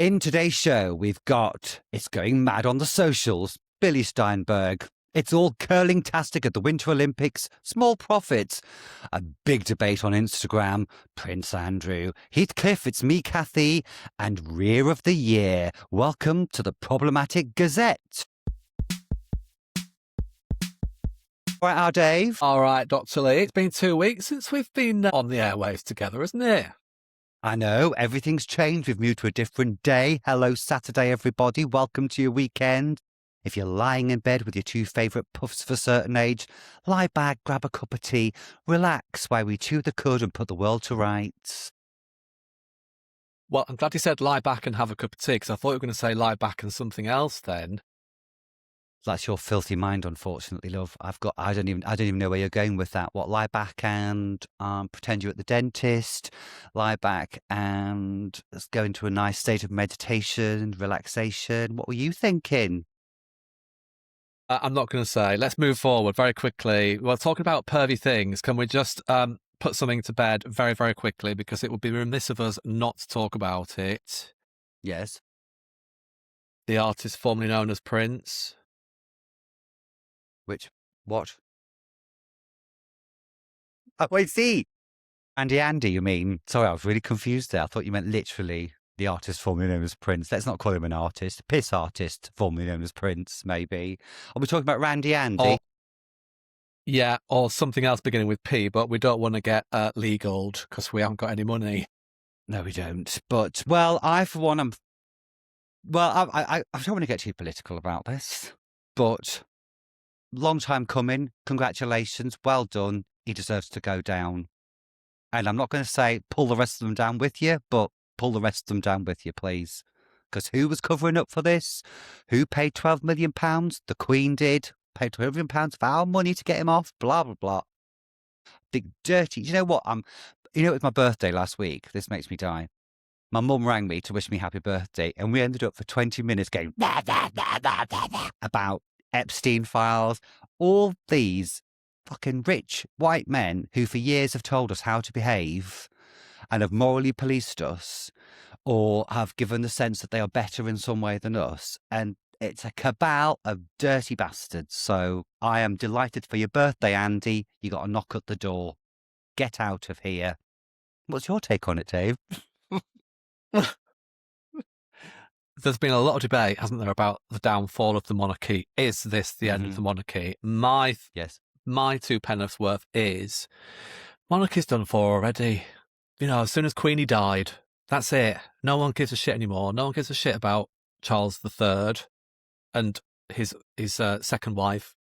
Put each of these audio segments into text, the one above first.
In today's show, we've got It's Going Mad on the Socials, Billy Steinberg. It's all curling-tastic at the Winter Olympics, small profits. A big debate on Instagram, Prince Andrew. Heathcliff, it's me, Kathy, and Rear of the Year. Welcome to the Problematic Gazette. Right, our Dave. All right, Dr. Lee. It's been 2 weeks since we've been on the airwaves together, isn't it? I know, everything's changed. We've moved to a different day. Hello, Saturday, everybody. Welcome to your weekend. If you're lying in bed with your two favourite puffs of a certain age, lie back, grab a cup of tea, relax while we chew the cud and put the world to rights. Well, I'm glad you said lie back and have a cup of tea, because I thought you were going to say lie back and something else then. That's your filthy mind, unfortunately, love. I don't even know where you're going with that. What, lie back and pretend you're at the dentist, lie back and go into a nice state of meditation, relaxation. What were you thinking? I'm not going to say. Let's move forward very quickly. We're talking about pervy things. Can we just put something to bed very, very quickly, because it would be remiss of us not to talk about it. Yes. The artist formerly known as Prince. What? Oh, I see. Andy, you mean? Sorry, I was really confused there. I thought you meant literally the artist formerly known as Prince. Let's not call him an artist. Piss artist formerly known as Prince, maybe. Are we talking about Randy Andy? Or something else beginning with P, but we don't want to get legaled because we haven't got any money. No, we don't. But, well, I, for one, I don't want to get too political about this, but long time coming. Congratulations. Well done. He deserves to go down. And I'm not going to say pull the rest of them down with you, but pull the rest of them down with you, please. Because who was covering up for this? Who paid £12 million? The Queen did. Paid £12 million of our money to get him off. Blah, blah, blah. Big dirty. You know what? It was my birthday last week. This makes me die. My mum rang me to wish me happy birthday, and we ended up for 20 minutes going about Epstein files, all these fucking rich white men who for years have told us how to behave and have morally policed us or have given the sense that they are better in some way than us. And it's a cabal of dirty bastards. So I am delighted for your birthday, Andy. You got a knock at the door. Get out of here. What's your take on it, Dave? There's been a lot of debate, hasn't there, about the downfall of the monarchy. Is this the end of the monarchy? My 2 penn'orths worth is monarchy's done for already. You know, as soon as Queenie died, that's it. No one gives a shit anymore. No one gives a shit about Charles III and his second wife,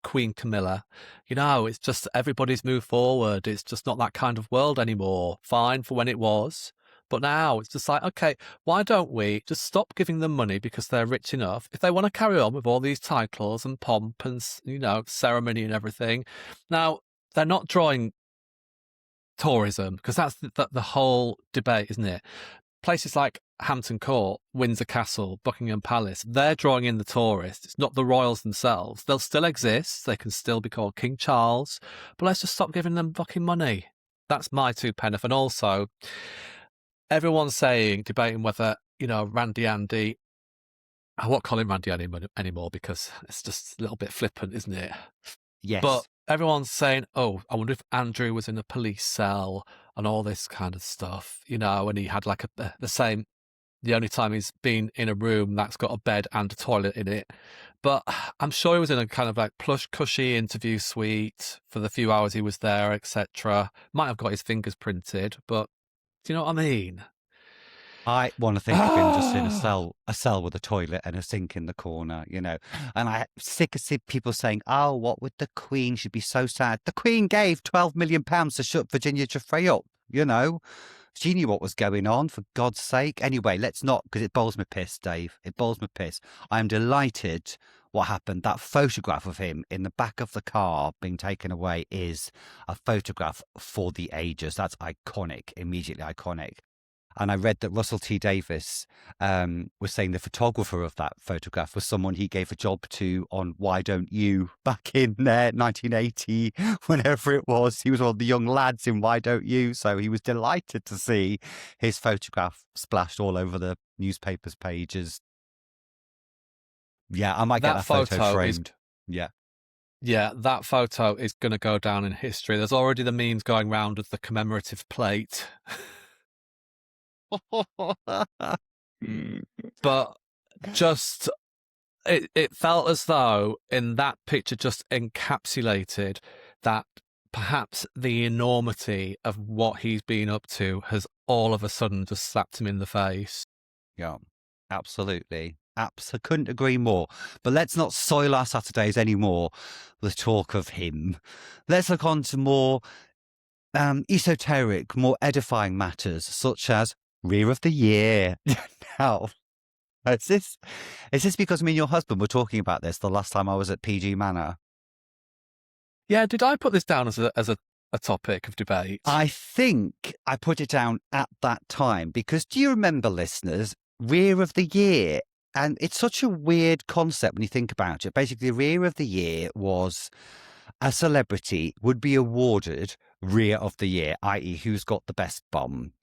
Queen Camilla. You know, it's just everybody's moved forward. It's just not that kind of world anymore. Fine for when it was. But now it's just like, okay, why don't we just stop giving them money because they're rich enough? If they want to carry on with all these titles and pomp and, you know, ceremony and everything. Now, they're not drawing tourism, because that's the whole debate, isn't it? Places like Hampton Court, Windsor Castle, Buckingham Palace, they're drawing in the tourists. It's not the royals themselves. They'll still exist. They can still be called King Charles. But let's just stop giving them fucking money. That's my 2 penn'orth. And also, everyone's debating whether, you know, Randy Andy, I won't call him Randy Andy anymore because it's just a little bit flippant, isn't it? Yes. But everyone's saying, oh, I wonder if Andrew was in a police cell and all this kind of stuff, you know, and he had like the only time he's been in a room that's got a bed and a toilet in it. But I'm sure he was in a kind of like plush, cushy interview suite for the few hours he was there, etc. Might have got his fingers printed, but do you know what I mean? I want to think of him just in a cell with a toilet and a sink in the corner, you know. And I'm sick of people saying, oh, what would the Queen? She'd be so sad. The Queen gave £12 million to shut Virginia Giuffre up, you know. She knew what was going on, for God's sake. Anyway, let's not, because it boils my piss, Dave. It boils my piss. I'm delighted what happened. That photograph of him in the back of the car being taken away is a photograph for the ages. That's iconic, immediately iconic. And I read that Russell T Davies was saying the photographer of that photograph was someone he gave a job to on Why Don't You back in 1980, whenever it was. He was one of the young lads in Why Don't You. So he was delighted to see his photograph splashed all over the newspaper's pages. Yeah, I might get that photo framed. Yeah. Yeah, that photo is going to go down in history. There's already the memes going round of the commemorative plate. But just, it felt as though in that picture just encapsulated that perhaps the enormity of what he's been up to has all of a sudden just slapped him in the face. Yeah, absolutely. I couldn't agree more. But let's not soil our Saturdays anymore with talk of him. Let's look on to more esoteric, more edifying matters, such as Rear of the Year. Now, is this because me and your husband were talking about this the last time I was at PG Manor? Yeah, did I put this down as a topic of debate? I think I put it down at that time because do you remember, listeners, Rear of the Year? And it's such a weird concept when you think about it. Basically, Rear of the Year was a celebrity would be awarded Rear of the Year, i.e. who's got the best bum.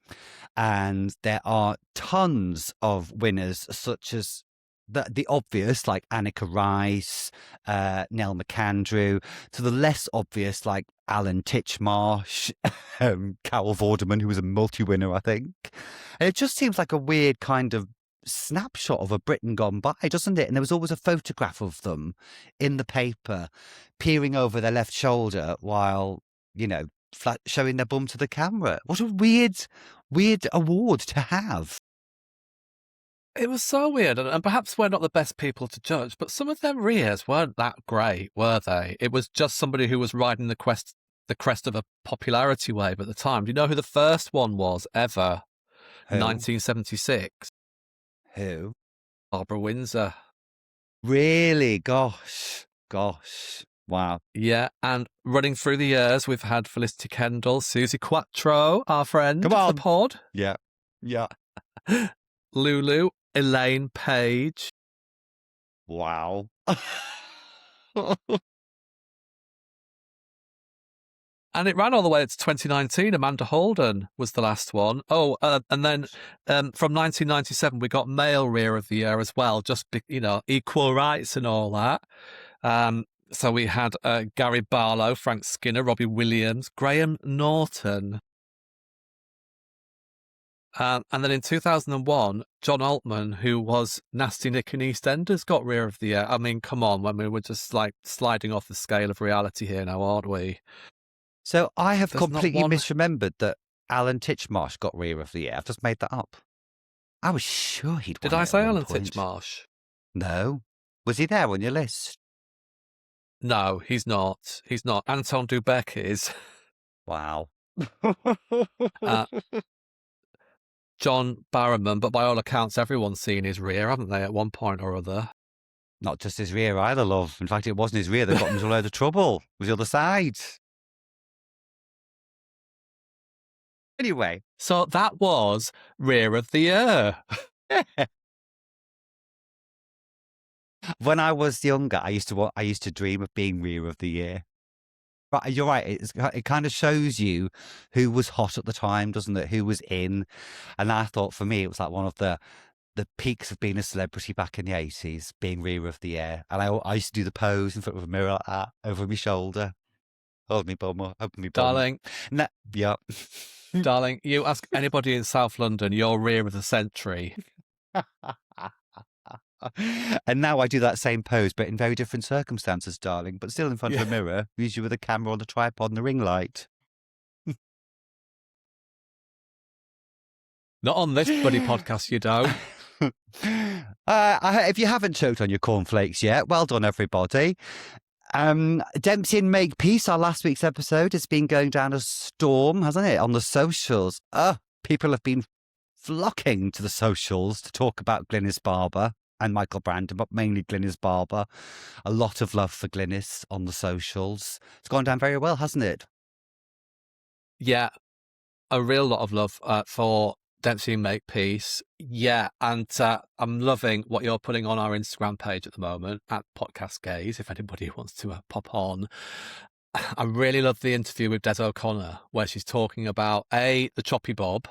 And there are tons of winners, such as the obvious, like Annika Rice, Nell McAndrew, to the less obvious, like Alan Titchmarsh, Carol Vorderman, who was a multi-winner, I think. And it just seems like a weird kind of snapshot of a Britain gone by, doesn't it? And there was always a photograph of them in the paper peering over their left shoulder while, showing their bum to the camera. What a weird award to have. It was so weird, and perhaps we're not the best people to judge, but some of their rears weren't that great, were they? It was just somebody who was riding the crest of a popularity wave at the time. Do you know who the first one was ever? Who? 1976. Who? Barbara Windsor. Really? Gosh. Wow. Yeah, and running through the years, we've had Felicity Kendall, Susie Quattro, our friend Come on. of the pod. Yeah. Lulu, Elaine Page. Wow. And it ran all the way to 2019. Amanda Holden was the last one. Oh, and then from 1997, we got male Rear of the Year as well, just, equal rights and all that. So we had Gary Barlow, Frank Skinner, Robbie Williams, Graham Norton. And then in 2001, John Altman, who was Nasty Nick in EastEnders, got Rear of the Year. I mean, come on, when we were just like sliding off the scale of reality here now, aren't we? So I have completely misremembered that Alan Titchmarsh got Rear of the Year. I've just made that up. I was sure he'd won. Did I say Alan Titchmarsh? No. Was he there on your list? No, he's not. He's not. Anton Dubek is. Wow. John Barrowman, but by all accounts, everyone's seen his rear, haven't they, at one point or other? Not just his rear either, love. In fact, it wasn't his rear that got him into a load of trouble. It was the other side. Anyway. So that was Rear of the Year. When I was younger, I used to dream of being Rear of the Year. But you're right. It kind of shows you who was hot at the time, doesn't it? Who was in. And I thought for me, it was like one of the peaks of being a celebrity back in the 80s, being Rear of the Year. And I used to do the pose in front of a mirror like that, over my shoulder. Hold me bum, open me bum. Darling. Yeah. Darling, you ask anybody in South London, you're Rear of the Century. And now I do that same pose, but in very different circumstances, darling, but still in front of a mirror, usually with a camera on the tripod and the ring light. Not on this bloody podcast, you don't. If you haven't choked on your cornflakes yet, well done, everybody. Dempsey and Makepeace, our last week's episode, has been going down a storm, hasn't it, on the socials. People have been flocking to the socials to talk about Glynis Barber and Michael Brandon, but mainly Glynis Barber. A lot of love for Glynis on the socials. It's gone down very well, hasn't it? Yeah, a real lot of love for Dempsey Makepeace. Yeah, and I'm loving what you're putting on our Instagram page at the moment, at Podcast Gaze, if anybody wants to pop on. I really love the interview with Des O'Connor, where she's talking about A, the choppy bob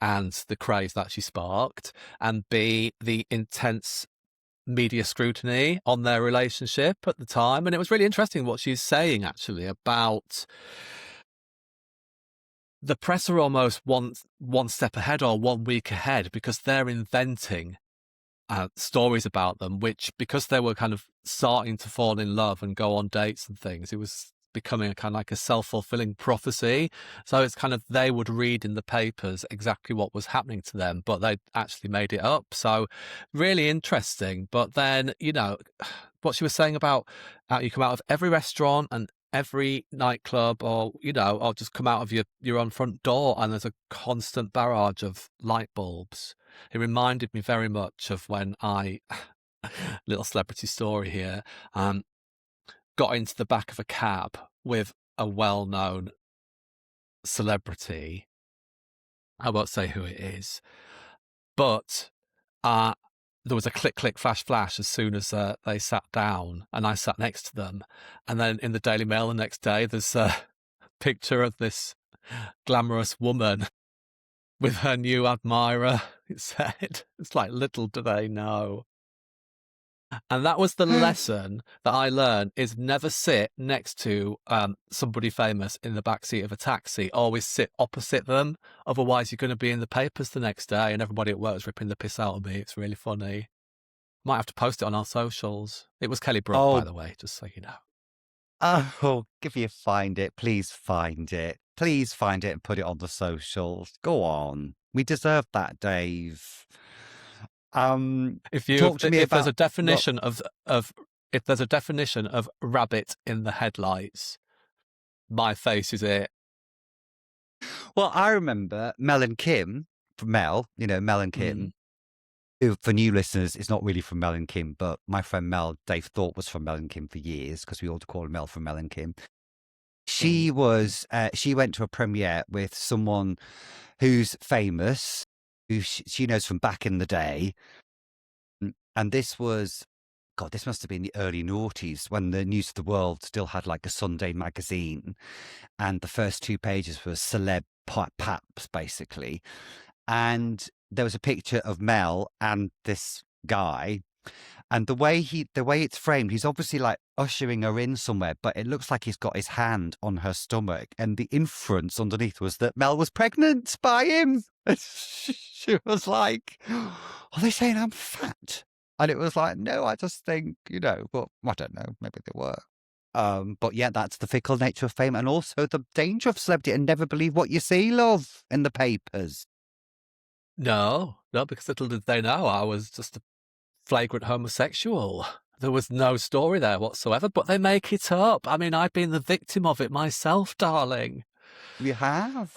and the craze that she sparked, and B, the intense media scrutiny on their relationship at the time. And it was really interesting what she's saying, actually, about the press are almost one step ahead or 1 week ahead because they're inventing stories about them, which, because they were kind of starting to fall in love and go on dates and things, it was becoming a kind of like a self-fulfilling prophecy. So it's kind of, they would read in the papers exactly what was happening to them, but they actually made it up. So really interesting. But then, you know, what she was saying about you come out of every restaurant and every nightclub, or, you know, or just come out of your own front door and there's a constant barrage of light bulbs. It reminded me very much of when I, little celebrity story here, got into the back of a cab with a well-known celebrity. I won't say who it is, but there was a click, click, flash, flash as soon as they sat down, and I sat next to them. And then in the Daily Mail the next day, there's a picture of this glamorous woman with her new admirer. It said, it's like, little do they know. And that was the lesson that I learned, is never sit next to somebody famous in the backseat of a taxi. Always sit opposite them. Otherwise, you're going to be in the papers the next day and everybody at work is ripping the piss out of me. It's really funny. Might have to post it on our socials. It was Kelly Brook, by the way, just so you know. Oh, if you find it, please find it. Please find it and put it on the socials. Go on. We deserve that, Dave. If there's a definition of rabbit in the headlights, my face is it. Well, I remember Mel and Kim, from Mel, you know, Mel and Kim, who, for new listeners, is not really from Mel and Kim, but my friend Mel, Dave thought was from Mel and Kim for years, because we all call Mel from Mel and Kim. She was, she went to a premiere with someone who's famous, who she knows from back in the day. And this was, God, this must have been the early noughties, when the News of the World still had like a Sunday magazine. And the first 2 pages were celeb paps, basically. And there was a picture of Mel and this guy. And the way it's framed, he's obviously like ushering her in somewhere, but it looks like he's got his hand on her stomach. And the inference underneath was that Mel was pregnant by him. She was like, are they saying I'm fat? And it was like, no, I just think, you know, but I don't know, maybe they were. But yeah, that's the fickle nature of fame, and also the danger of celebrity, and never believe what you see, love, in the papers. No, because little did they know I was just a flagrant homosexual. There was no story there whatsoever, but they make it up. I mean, I've been the victim of it myself, darling. You have,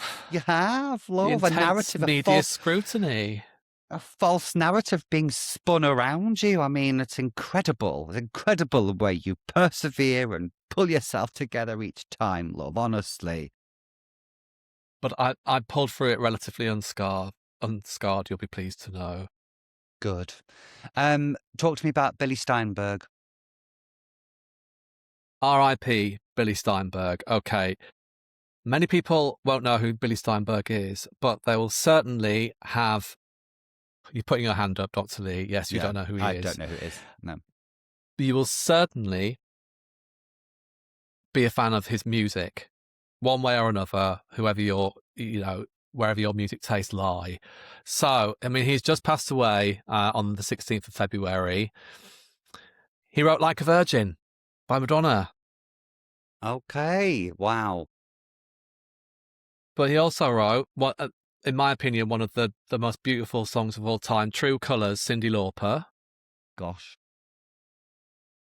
love. The a narrative, media scrutiny. A false narrative being spun around you. I mean, it's incredible. It's incredible the way you persevere and pull yourself together each time, love, honestly. But I pulled through it relatively unscarred, you'll be pleased to know. Good. Talk to me about Billy Steinberg. R.I.P. Billy Steinberg. Okay. Many people won't know who Billy Steinberg is, but they will certainly have... You're putting your hand up, Dr. Lee. Yes, you don't know who he is. I don't know who it is, no. You will certainly be a fan of his music, one way or another, wherever your music tastes lie. So, I mean, he's just passed away on the 16th of February. He wrote Like a Virgin by Madonna. Okay, wow. But he also wrote, what, in my opinion, one of the most beautiful songs of all time, True Colours, Cyndi Lauper. Gosh.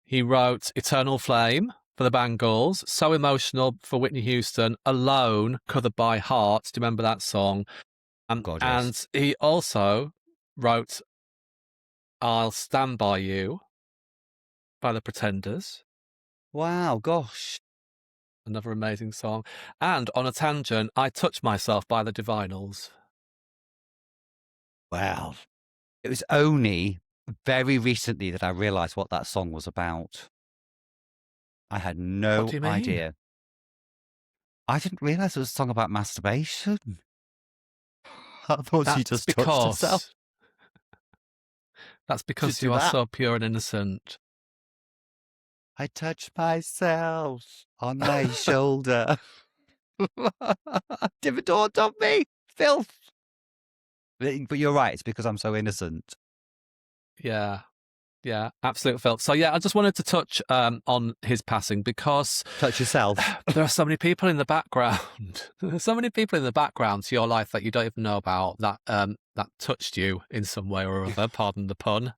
He wrote Eternal Flame for the Bangles, So Emotional for Whitney Houston, Alone, covered by Heart. Do you remember that song? God, yes. And he also wrote I'll Stand By You by the Pretenders. Wow, gosh. Another amazing song. And on a tangent, I Touch Myself by the Divinals. Well, it was only very recently that I realised what that song was about. I had no idea. I didn't realise it was a song about masturbation. I thought she just touched herself. That's because you are so pure and innocent. I touch myself on my shoulder. Never dawned on me. Filth. But you're right. It's because I'm so innocent. Yeah. Yeah, absolute filth. So yeah, I just wanted to touch on his passing because touch yourself. There are so many people in the background. There's so many people in the background to your life that you don't even know about that that touched you in some way or other. Pardon the pun.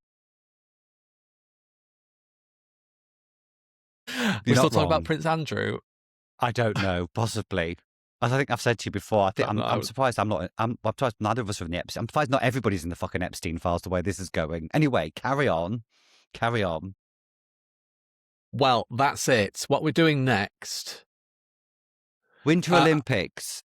We're still talking about Prince Andrew. I don't know. Possibly. As I think I've said to you before, I think I'm surprised I'm surprised neither of us are in the Epstein. I'm surprised not everybody's in the fucking Epstein files the way this is going. Anyway, carry on. Carry on. Well, that's it. What we're doing next. Winter Olympics.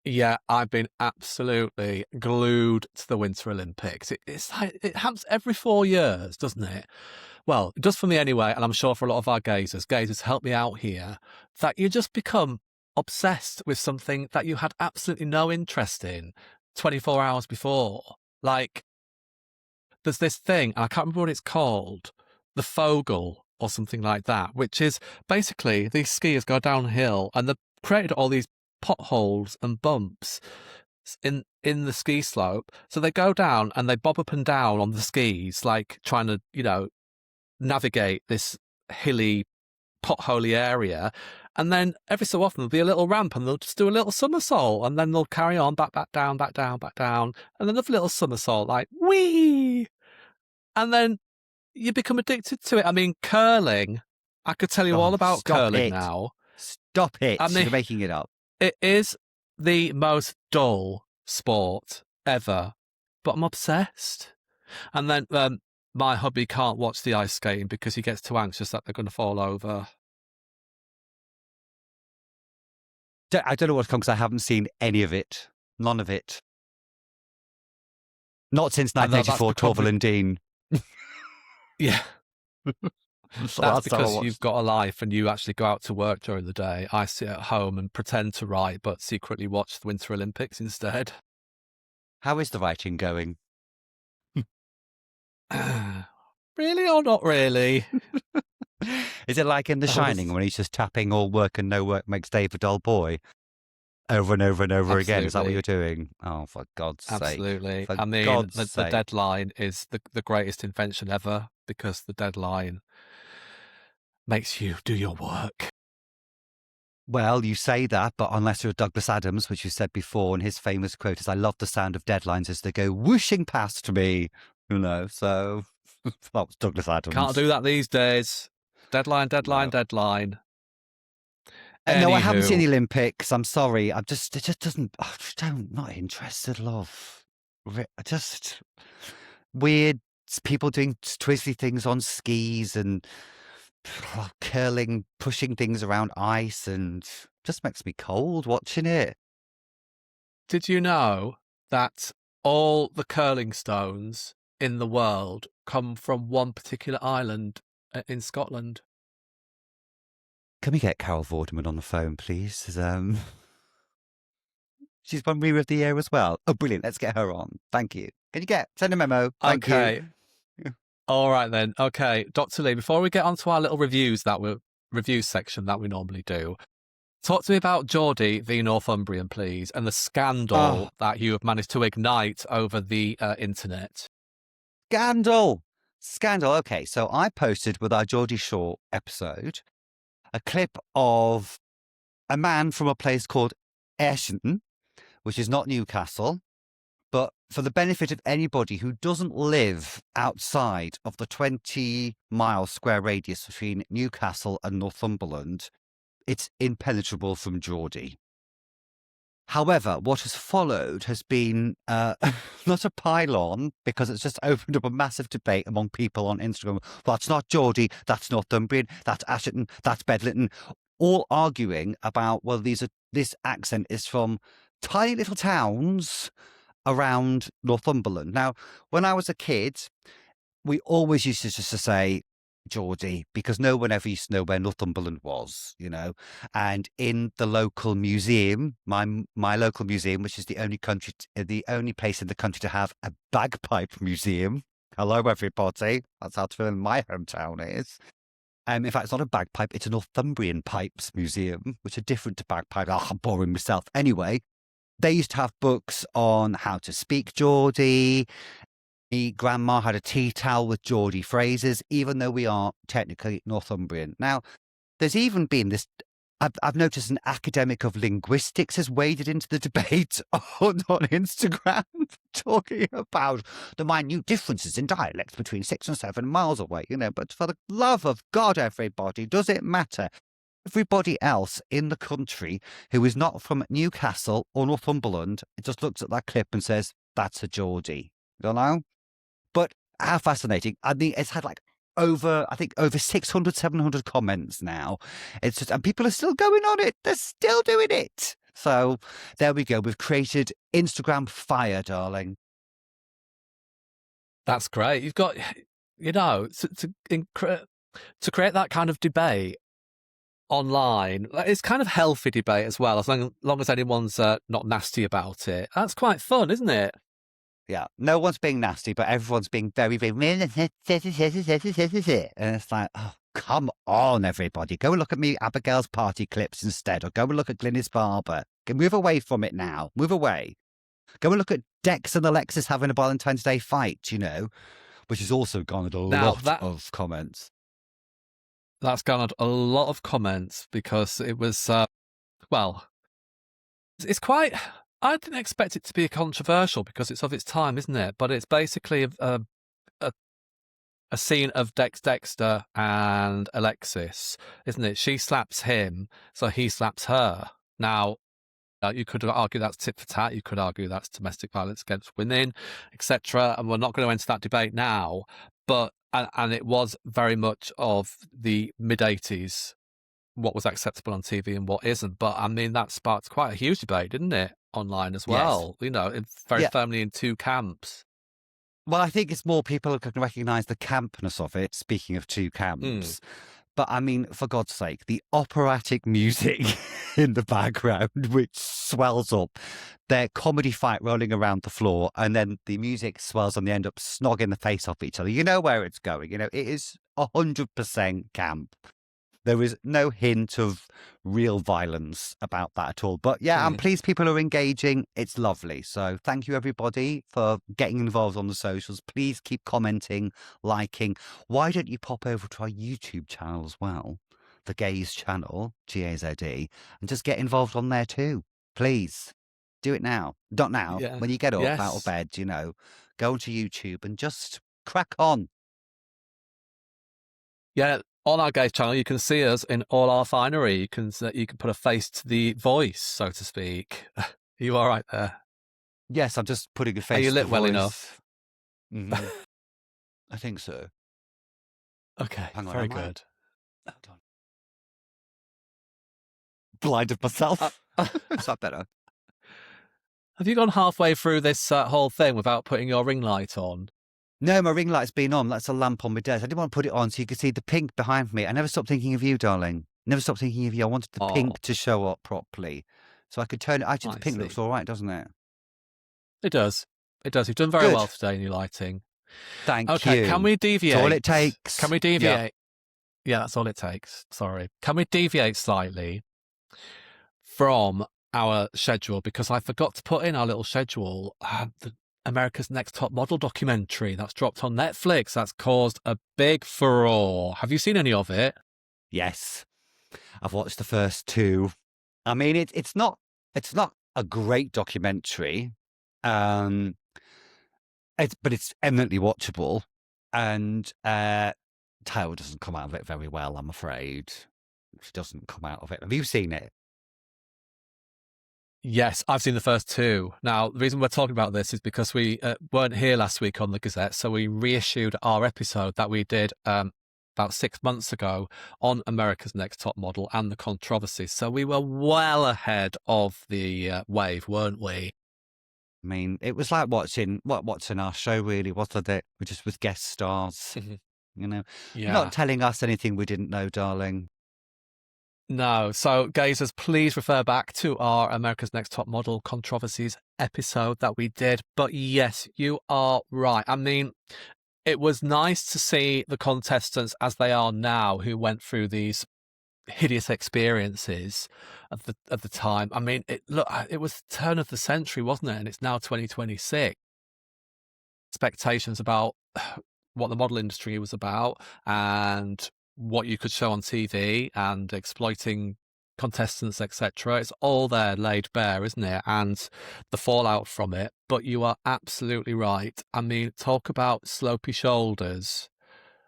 Yeah, I've been absolutely glued to the Winter Olympics. It's like, it happens every 4 years, doesn't it? Well, it does for me anyway, and I'm sure for a lot of our gazers, help me out here, that you just become obsessed with something that you had absolutely no interest in 24 hours before. Like, there's this thing, and I can't remember what it's called, the Fogel or something like that, which is basically these skiers go downhill and they've created all these potholes and bumps in the ski slope. So they go down and they bob up and down on the skis, like trying to, navigate this hilly, potholey area. And then every so often there'll be a little ramp and they'll just do a little somersault and then they'll carry on back down, back down, back down. And then another little somersault, like, whee! And then you become addicted to it. I mean, curling, I could tell you all about curling now. Stop it. I mean, you're making it up. It is the most dull sport ever, but I'm obsessed. And then my hubby can't watch the ice skating because he gets too anxious that they're going to fall over. I don't know what's come because I haven't seen any of it. None of it. Not since 1984, Torval and Dean. Yeah. That's because you've got a life and you actually go out to work during the day. I sit at home and pretend to write, but secretly watch the Winter Olympics instead. How is the writing going? Really or not really? Is it like in The Shining when he's just tapping all work and no work makes Dave a dull boy over and over and over again? Is that what you're doing? Oh, for God's sake. Absolutely. I mean, the deadline is the greatest invention ever because the deadline makes you do your work. Well, you say that, but unless you're Douglas Adams, which you said before, and his famous quote is, "I love the sound of deadlines as they go whooshing past me." So that was Douglas Adams. Can't do that these days. Deadline. No, I haven't seen the Olympics. I'm sorry. It just doesn't. I'm not interested, love. Just weird people doing twisty things on skis and curling, pushing things around ice, and just makes me cold watching it. Did you know that all the curling stones in the world come from one particular island in Scotland? Can we get Carol Vorderman on the phone, please? She's won Reader of the Year as well. Oh, brilliant. Let's get her on. Thank you. Can you send a memo? Thank you. All right, then. Okay. Dr. Lee, before we get on to our little review section that we normally do, talk to me about Geordie v Northumbrian, please, and the scandal that you have managed to ignite over the internet. Scandal. Okay, so I posted with our Geordie Shore episode a clip of a man from a place called Ayrshire, which is not Newcastle, but for the benefit of anybody who doesn't live outside of the 20-mile square radius between Newcastle and Northumberland, it's impenetrable from Geordie. However, what has followed has been not a pile-on, because it's just opened up a massive debate among people on Instagram. Well, that's not Geordie, that's Northumbrian, that's Asherton, that's Bedlington, all arguing about, well, this accent is from tiny little towns around Northumberland. Now, when I was a kid, we always used to just to say Geordie, because no one ever used to know where Northumberland was, you know. And in the local museum, my local museum, which is the only place in the country to have a bagpipe museum. Hello, everybody. That's how to feel in my hometown is. In fact, it's not a bagpipe; it's a Northumbrian pipes museum, which are different to bagpipe. Oh, I'm boring myself. Anyway, they used to have books on how to speak Geordie. My grandma had a tea towel with Geordie phrases, even though we are technically Northumbrian. Now, there's even been this. I've noticed an academic of linguistics has waded into the debate on Instagram, talking about the minute differences in dialects between 6 and 7 miles away, you know. But for the love of God, everybody, does it matter? Everybody else in the country who is not from Newcastle or Northumberland just looks at that clip and says, that's a Geordie. You know? But how fascinating. I mean, it's had like over 600, 700 comments now. It's just, and people are still going on it. They're still doing it. So there we go. We've created Instagram fire, darling. That's great. You've got, you know, to create that kind of debate online, it's kind of healthy debate as well, as long as anyone's not nasty about it. That's quite fun, isn't it? Yeah, no one's being nasty, but everyone's being very, very... And it's like, oh, come on, everybody. Go and look at me Abigail's party clips instead, or go and look at Glynis Barber. Move away from it now. Move away. Go and look at Dex and Alexis having a Valentine's Day fight, you know, which has also garnered a lot of comments. That's garnered a lot of comments because it was, well, it's quite... I didn't expect it to be controversial because it's of its time, isn't it? But it's basically a scene of Dexter and Alexis, isn't it? She slaps him, so he slaps her. Now, you could argue that's tit for tat. You could argue that's domestic violence against women, etc. And we're not going to enter that debate now. But and it was very much of the mid-80s, what was acceptable on TV and what isn't. But I mean, that sparked quite a huge debate, didn't it? Online as well, yes. You know, it's very firmly in two camps. Well, I think it's more people who can recognise the campness of it, speaking of two camps. But I mean, for God's sake, the operatic music in the background, which swells up, their comedy fight rolling around the floor, and then the music swells and they end up snogging the face off each other. You know where it's going. You know, it is 100% camp. There is no hint of real violence about that at all. But yeah, I'm pleased people are engaging. It's lovely. So thank you, everybody, for getting involved on the socials. Please keep commenting, liking. Why don't you pop over to our YouTube channel as well, the Gaze channel, GAZE, and just get involved on there too. Please do it now. Not now. Yeah. When you get up out of bed, you know, go onto YouTube and just crack on. Yeah. On our Gaze channel, you can see us in all our finery. You can put a face to the voice, so to speak. Are you all right there? Yes, I'm just putting a face. Are you lit to the well voice. Enough? Mm-hmm. I think so. Okay, hang on, very good. Hold on. Blinded myself. Is that better? Have you gone halfway through this whole thing without putting your ring light on? No, my ring light's been on. That's a lamp on my desk. I didn't want to put it on so you could see the pink behind me. I never stopped thinking of you, darling. Never stopped thinking of you. I wanted the pink to show up properly. So I could turn it. Actually, the pink looks all right, doesn't it? It does. It does. You've done very well today in your lighting. Thank you. Okay, can we deviate? That's all it takes. Can we deviate? Yeah, that's all it takes. Sorry. Can we deviate slightly from our schedule? Because I forgot to put in our little schedule America's Next Top Model documentary that's dropped on Netflix. That's caused a big furore. Have you seen any of it? Yes, I've watched the first 2. I mean, it's not a great documentary, but it's eminently watchable. And Tyler doesn't come out of it very well, I'm afraid. She doesn't come out of it. Have you seen it? Yes, I've seen the first 2. Now, the reason we're talking about this is because we weren't here last week on the Gazette, so we reissued our episode that we did about 6 months ago on America's Next Top Model and the Controversies. So we were well ahead of the wave, weren't we? I mean, it was like watching our show, really, wasn't it? We're just with guest stars, you know, not telling us anything we didn't know, darling. No. So, gazers, please refer back to our America's Next Top Model Controversies episode that we did. But yes, you are right. I mean, it was nice to see the contestants as they are now, who went through these hideous experiences at the time. I mean, it was the turn of the century, wasn't it? And it's now 2026. Expectations about what the model industry was about and what you could show on TV and exploiting contestants, etc. It's all there laid bare, isn't it? And the fallout from it. But you are absolutely right. I mean, talk about slopey shoulders.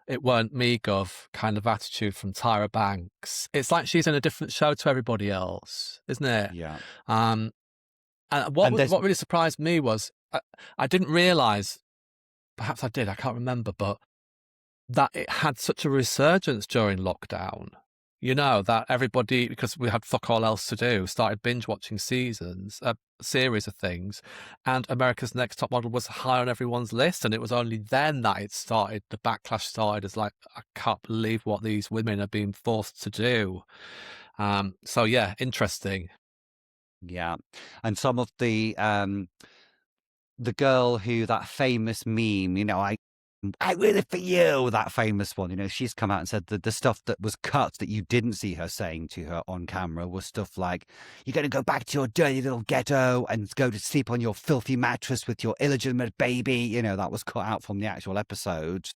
It weren't me, Gov, kind of attitude from Tyra Banks. It's like she's in a different show to everybody else, isn't it? Yeah. And what really surprised me was I didn't realise, perhaps I did, I can't remember, but that it had such a resurgence during lockdown. You know, that everybody, because we had fuck all else to do, started binge watching series of things, and America's Next Top Model was high on everyone's list, and it was only then that the backlash started as like, I can't believe what these women are being forced to do. So yeah, interesting. Yeah. And some of the girl who, that famous meme, you know, I really for you, that famous one, you know, she's come out and said that the stuff that was cut that you didn't see her saying to her on camera was stuff like, you're going to go back to your dirty little ghetto and go to sleep on your filthy mattress with your illegitimate baby. You know, that was cut out from the actual episode.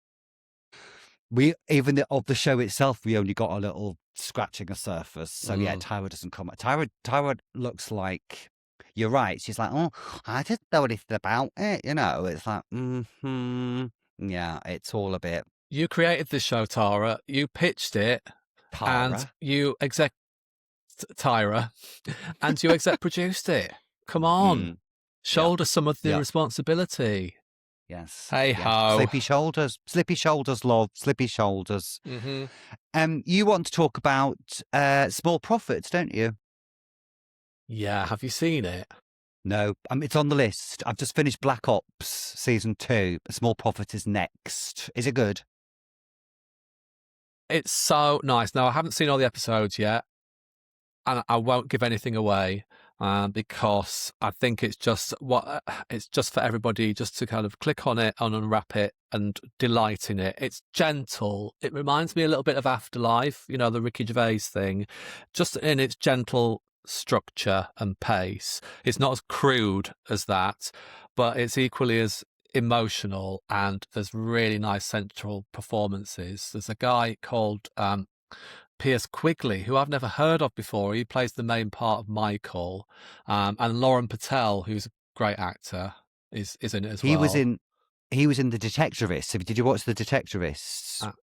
Of the show itself, we only got a little scratching a surface. So yeah, Tyra doesn't come. Tyra looks like, you're right. She's like, oh, I didn't know anything about it. You know, it's like, yeah, it's all a bit. You created this show, Tara. You pitched it, and you Tyra, and you exec produced it. Come on, shoulder some of the responsibility. Yes. Hey ho. Slippy shoulders, love. Slippy shoulders. You want to talk about Small Profits, don't you? Yeah. Have you seen it? No, it's on the list. I've just finished Black Ops season 2. Small Profit is next. Is it good? It's so nice. Now, I haven't seen all the episodes yet, and I won't give anything away because I think it's just for everybody just to kind of click on it and unwrap it and delight in it. It's gentle. It reminds me a little bit of Afterlife, you know, the Ricky Gervais thing, just in its gentle structure and pace. It's not as crude as that, but it's equally as emotional, and there's really nice central performances. There's a guy called Piers Quigley, who I've never heard of before. He plays the main part of Michael, and Lauren Patel, who's a great actor, is in it as well. He was in The Detectivists. Did you watch The Detectivists?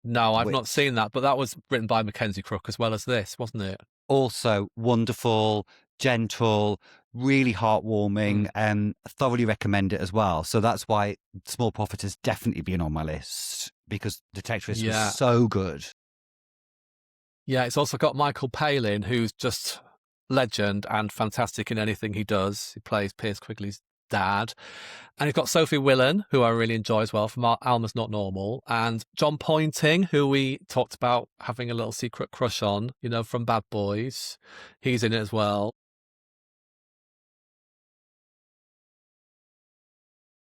No, I've not seen that, but that was written by Mackenzie Crook as well as this, wasn't it? Also wonderful, gentle, really heartwarming, and thoroughly recommend it as well. So that's why Small Profit has definitely been on my list, because Detectivists was so good. Yeah, it's also got Michael Palin, who's just legend and fantastic in anything he does. He plays Piers Quigley's dad. And he's got Sophie Willan, who I really enjoy as well, from Alma's Not Normal, and John Pointing, who we talked about having a little secret crush on, you know, from Bad Boys. He's in it as well.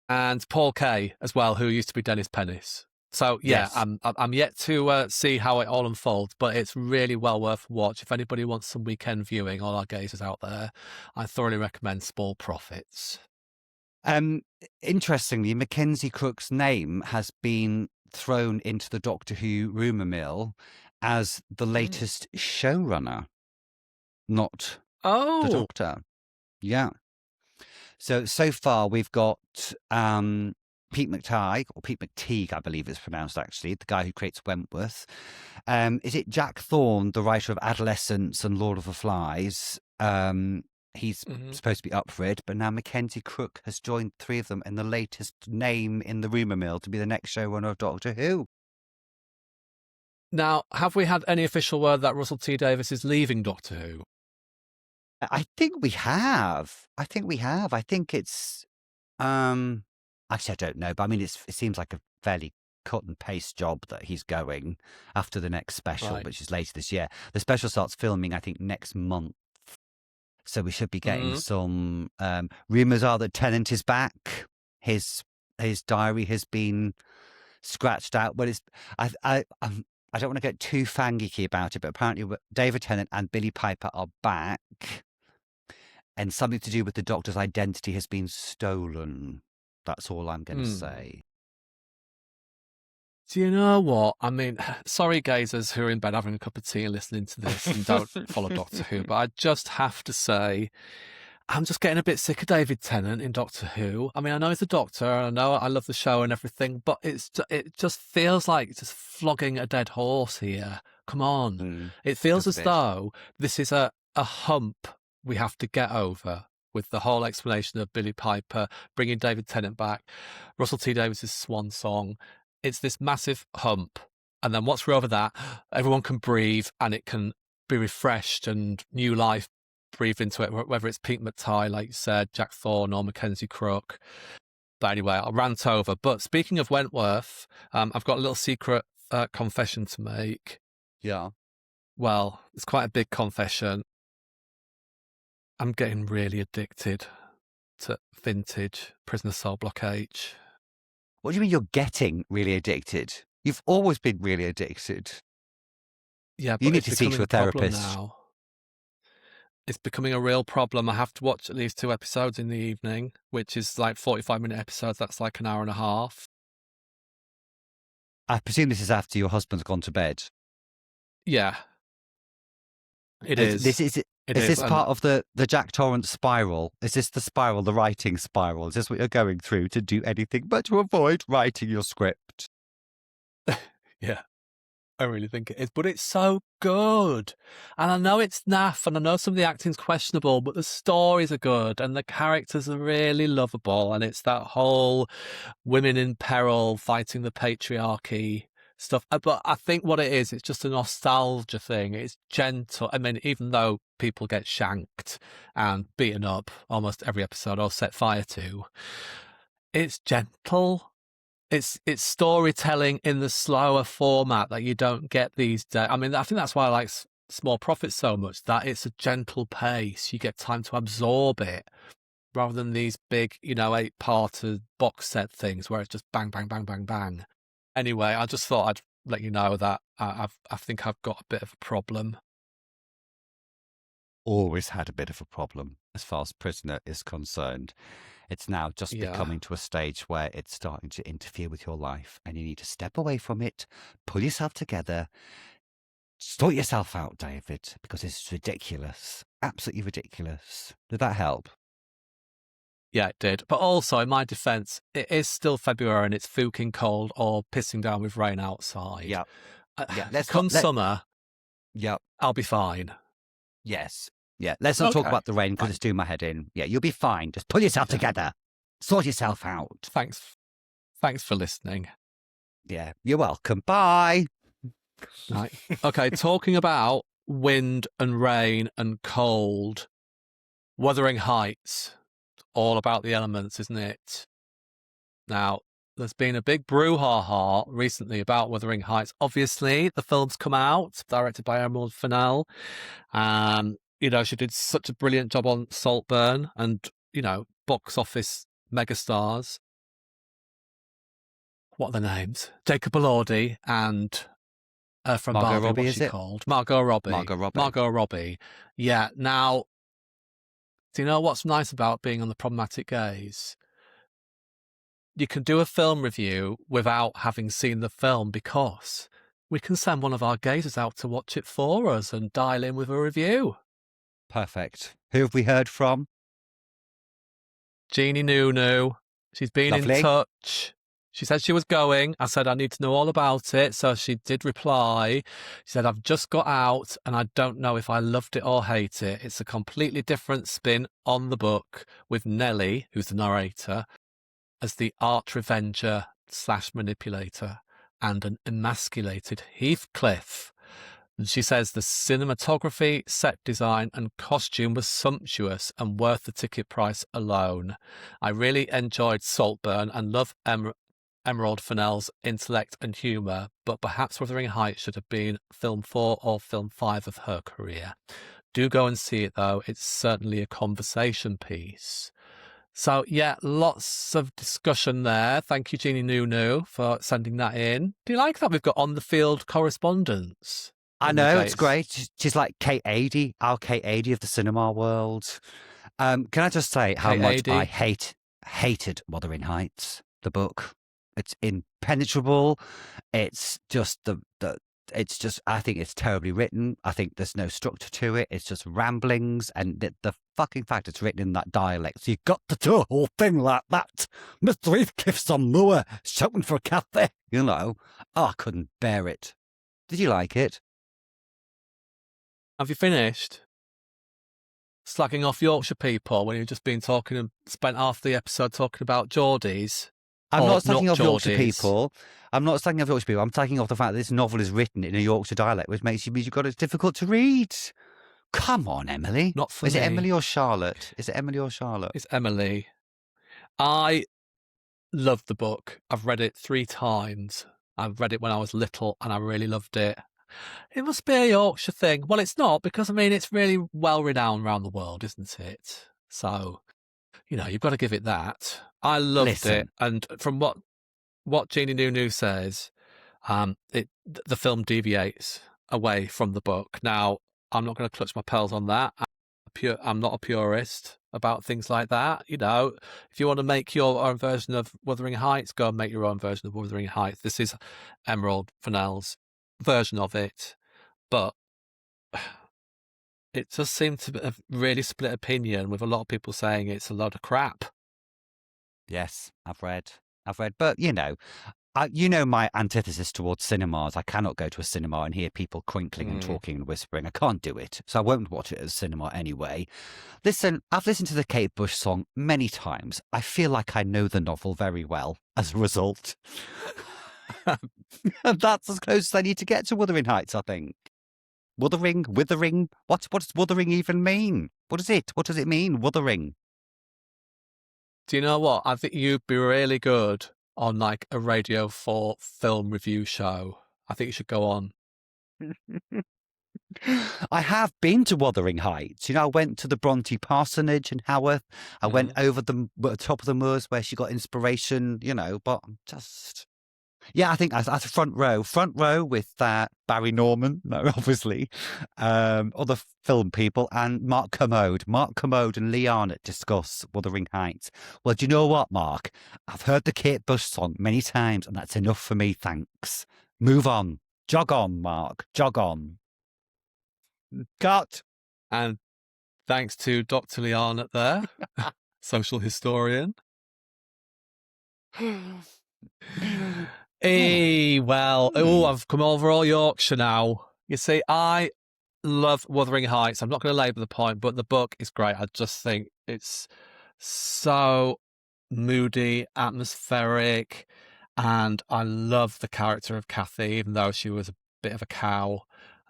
And Paul Kay as well, who used to be Dennis Pennis. So yeah, yes. I'm yet to see how it all unfolds, but it's really well worth a watch. If anybody wants some weekend viewing, all our gazers out there, I thoroughly recommend Small Profits. Interestingly, Mackenzie Crook's name has been thrown into the Doctor Who rumour mill as the latest showrunner, not the Doctor. Yeah. So far we've got Pete McTighe, or Pete McTeague, I believe it's pronounced actually, the guy who creates Wentworth. Is it Jack Thorne, the writer of Adolescence and Lord of the Flies? He's supposed to be up for it, but now Mackenzie Crook has joined 3 of them in the latest name in the rumour mill to be the next showrunner of Doctor Who. Now, have we had any official word that Russell T Davies is leaving Doctor Who? I think we have. I think it's actually I don't know, but I mean it seems like a fairly cut and paste job that he's going after the next special, Right. which is later this year. The special starts filming, I think, next month. So we should be getting some rumours are that Tennant is back. His diary has been scratched out. But I don't want to get too fangiki about it, but apparently David Tennant and Billy Piper are back. And something to do with the Doctor's identity has been stolen. That's all I'm going to say. Do you know what? I mean, sorry, gazers who are in bed having a cup of tea and listening to this and don't follow Doctor Who, but I just have to say, I'm just getting a bit sick of David Tennant in Doctor Who. I mean, I know he's a doctor, and I know I love the show and everything, but it just feels like just flogging a dead horse here. Come on. It feels as though this is a hump we have to get over with the whole explanation of Billy Piper, bringing David Tennant back, Russell T Davies' swan song. It's this massive hump. And then once we're over that, everyone can breathe and it can be refreshed and new life breathe into it, whether it's Pete McTighe, like you said, Jack Thorne or Mackenzie Crook. But anyway, I'll rant over. But speaking of Wentworth, I've got a little secret confession to make. Yeah. Well, it's quite a big confession. I'm getting really addicted to vintage Prisoner Cell Block H. What do you mean you're getting really addicted? You've always been really addicted. Yeah, but you need to see to a therapist now. It's becoming a real problem. I have to watch at least 2 episodes in the evening, which is like 45-minute episodes. That's like an hour and a half. I presume this is after your husband's gone to bed. Yeah, it is. Is this part of the Jack Torrance spiral? Is this the spiral, the writing spiral? Is this what you're going through to do anything but to avoid writing your script? Yeah, I really think it is. But it's so good. And I know it's naff and I know some of the acting's questionable, but the stories are good and the characters are really lovable. And it's that whole women in peril fighting the patriarchy stuff. But I think what it is, it's just a nostalgia thing. It's gentle. I mean, even though people get shanked and beaten up almost every episode or set fire to, it's gentle. It's storytelling in the slower format that you don't get these days. I mean, I think that's why I like Small Profits so much, that it's a gentle pace. You get time to absorb it rather than these big, 8-parter box set things where it's just bang, bang, bang, bang, bang. Anyway, I just thought I'd let you know that I think I've got a bit of a problem. Always had a bit of a problem as far as Prisoner is concerned. It's now just becoming to a stage where it's starting to interfere with your life and you need to step away from it, pull yourself together, sort yourself out, David, because it's ridiculous. Absolutely ridiculous. Did that help? Yeah, it did. But also, in my defence, it is still February and it's fucking cold or pissing down with rain outside. Yeah. Summer, yeah, I'll be fine. Yes. Yeah, let's not talk about the rain because it's doing my head in. Yeah, you'll be fine. Just pull yourself together. Sort yourself out. Thanks for listening. Yeah, you're welcome. Bye. Right. Okay, talking about wind and rain and cold, Wuthering Heights. All about the elements, isn't it? Now, there's been a big brouhaha recently about Wuthering Heights. Obviously, the film's come out, directed by Emerald Fennell. She did such a brilliant job on Saltburn and, box office megastars. What are the names? Jacob Elordi and from Margot Barbie, Robbie, what's she called? Margot Robbie. Margot Robbie. Yeah, now, do you know what's nice about being on the Problematic Gaze? You can do a film review without having seen the film because we can send one of our gazers out to watch it for us and dial in with a review. Perfect. Who have we heard from? Jeannie Nunu. She's been in touch. She said she was going. I said, I need to know all about it. So she did reply. She said, I've just got out and I don't know if I loved it or hate it. It's a completely different spin on the book with Nellie, who's the narrator, as the arch revenger / manipulator and an emasculated Heathcliff. And she says the cinematography, set design, and costume was sumptuous and worth the ticket price alone. I really enjoyed Saltburn and love Emerald Fennell's intellect and humour, but perhaps Wuthering Heights should have been film 4 or film 5 of her career. Do go and see it, though. It's certainly a conversation piece. So, yeah, lots of discussion there. Thank you, Jeannie Nunu, for sending that in. Do you like that we've got on-the-field correspondence? I know, it's great. She's like Kate Adie, our Kate Adie of the cinema world. Can I just say how much I hated Wuthering Heights, the book. It's impenetrable. It's just it's just, I think it's terribly written. I think there's no structure to it. It's just ramblings, and the fucking fact it's written in that dialect. So you've got to do a whole thing like that. Mr. Heathcliff's on moor, shouting for Cathy. You know, I couldn't bear it. Did you like it? Have you finished slagging off Yorkshire people when you've just been talking and spent half the episode talking about Geordies? I'm not slagging off Yorkshire people. I'm not slagging off Yorkshire people. I'm slagging off the fact that this novel is written in a Yorkshire dialect, which makes you've got it's difficult to read. Come on, Emily. Not for me. Is it Emily or Charlotte? It's Emily. I love the book. I've read it 3 times. I've read it when I was little and I really loved it. It must be a Yorkshire thing. Well, it's not, because, I mean, it's really well renowned around the world, isn't it? So, you know, you've got to give it that. I loved it. And from what Jeannie Nunu says, the film deviates away from the book. Now, I'm not going to clutch my pearls on that. I'm not a purist about things like that. You know, if you want to make your own version of Wuthering Heights, go and make your own version of Wuthering Heights. This is Emerald Fennell's version of it, but it does seem to have really split opinion, with a lot of people saying it's a load of crap. Yes, I've read, but you know my antithesis towards cinemas. I cannot go to a cinema and hear people crinkling and talking and whispering. I can't do it, so I won't watch it at a cinema anyway. Listen, I've listened to the Kate Bush song many times. I feel like I know the novel very well as a result. And that's as close as I need to get to Wuthering Heights, I think. Withering? What does wuthering even mean? What is it? What does it mean, wuthering? Do you know what? I think you'd be really good on like a Radio 4 film review show. I think you should go on. I have been to Wuthering Heights. You know, I went to the Bronte Parsonage in Haworth. I went over the top of the moors where she got inspiration, you know, but just... Yeah, I think that's front row with Barry Norman, no, obviously, other film people, and Mark Kermode. Mark Kermode and Lee Arnott discuss Wuthering Heights. Well, do you know what, Mark? I've heard the Kate Bush song many times, and that's enough for me, thanks. Move on. Jog on, Mark. Jog on. Cut. And thanks to Dr. Lee Arnott there, social historian. I've come over all Yorkshire now. You see, I love Wuthering Heights. I'm not going to labour the point, but the book is great. I just think it's so moody, atmospheric, and I love the character of Cathy, even though she was a bit of a cow.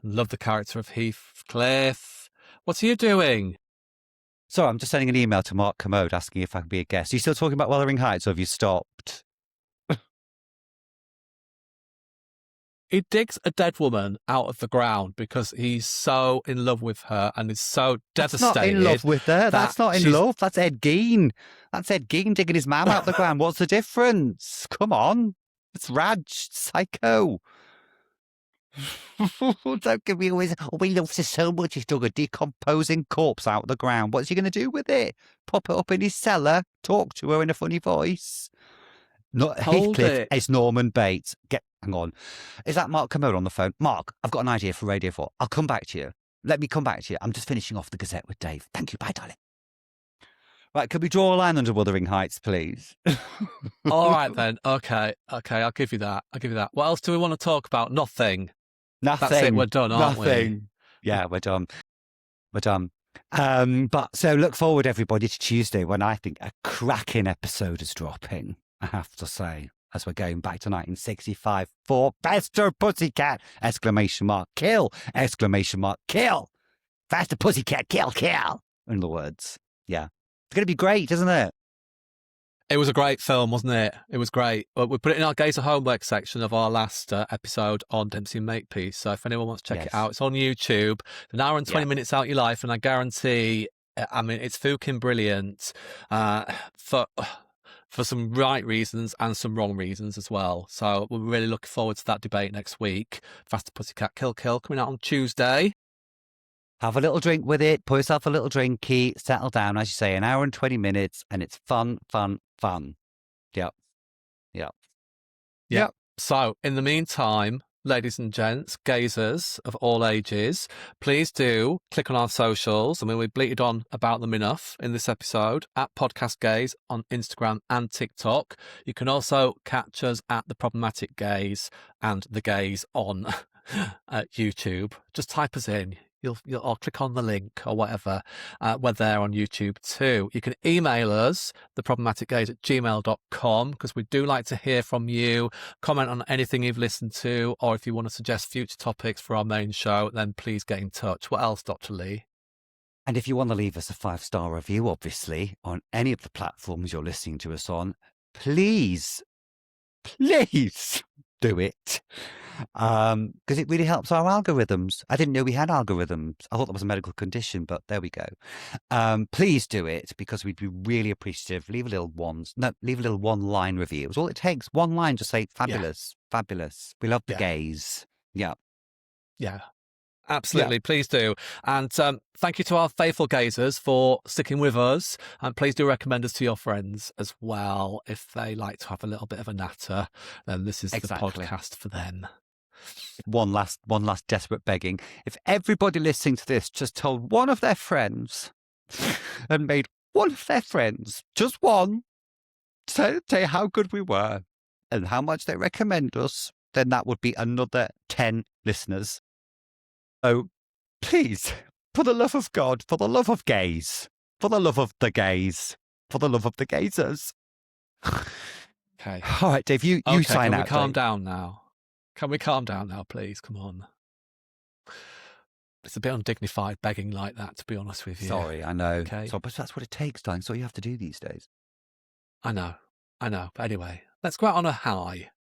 I love the character of Heathcliff. What are you doing? So I'm just sending an email to Mark Kermode asking if I can be a guest. Are you still talking about Wuthering Heights, or have you stopped? He digs a dead woman out of the ground because he's so in love with her and is so devastated. That's not in love with her. That's not in love. That's Ed Gein. That's Ed Gein digging his mum out of the ground. What's the difference? Come on. It's Raj. Psycho. Don't give me always, we love her so much he's dug a decomposing corpse out of the ground. What's he going to do with it? Pop it up in his cellar? Talk to her in a funny voice? Not Heathcliff, it's Norman Bates. Hang on. Is that Mark Kermode on the phone? Mark, I've got an idea for Radio 4. I'll come back to you. Let me come back to you. I'm just finishing off the Gazette with Dave. Thank you. Bye, darling. Right, could we draw a line under Wuthering Heights, please? All right, then. Okay, I'll give you that. What else do we want to talk about? Nothing. That's it. We're done, aren't we? Yeah, we're done. But so look forward, everybody, to Tuesday when I think a cracking episode is dropping. I have to say. as we're going back to 1965 for Faster Pussycat! Exclamation mark, kill! Exclamation mark, kill! Faster Pussycat, kill, kill! In the words. Yeah. It's going to be great, isn't it? It was a great film, wasn't it? It was great. We put it in our Gazer homework section of our last episode on Dempsey and Makepeace. So if anyone wants to check it out, it's on YouTube. An hour and 20 minutes out your life, and I guarantee, I mean, it's fucking brilliant for some right reasons and some wrong reasons as well. So we're really looking forward to that debate next week. Faster Pussycat Kill Kill coming out on Tuesday. Have a little drink with it. Pour yourself a little drinky. Settle down, as you say, an hour and 20 minutes, and it's fun, fun, fun. Yep. So in the meantime, ladies and gents, gazers of all ages, please do click on our socials. I mean, we bleated on about them enough in this episode, at Podcast Gaze on Instagram and TikTok. You can also catch us at The Problematic Gaze and The Gaze on YouTube. Just type us in. Or click on the link or whatever. We're there on YouTube too. You can email us, theproblematicgaze@gmail.com, because we do like to hear from you. Comment on anything you've listened to, or if you want to suggest future topics for our main show, then please get in touch. What else, Dr. Lee? And if you want to leave us a 5-star review, obviously, on any of the platforms you're listening to us on, please do it. Because it really helps our algorithms. I didn't know we had algorithms. I thought that was a medical condition, but there we go. Please do it, because we'd be really appreciative. Leave a little one-line review. It's all it takes. One line, just say fabulous, fabulous. We love the gaze. Yeah. Absolutely, please do. And thank you to our faithful gazers for sticking with us. And please do recommend us to your friends as well. If they like to have a little bit of a natter, then this is the podcast for them. One last desperate begging. If everybody listening to this just told one of their friends and made one of their friends, just one, say how good we were and how much they recommend us, then that would be another 10 listeners. So please, for the love of God, for the love of gays, for the love of the gays, for the love of the gazers. Okay. All right, Dave, you sign out. Can we calm down now? Can we calm down now, please? Come on. It's a bit undignified begging like that, to be honest with you. Sorry, I know. Okay. So, but that's what it takes, Diane. That's what you have to do these days. I know. But anyway, let's go out on a high.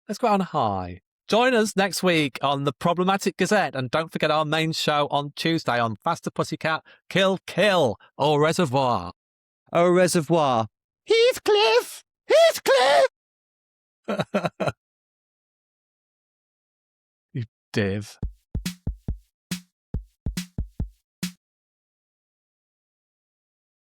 Join us next week on The Problematic Gazette, and don't forget our main show on Tuesday on Faster Pussycat, Kill Kill, Au Reservoir. Au Reservoir. Heathcliff! You div.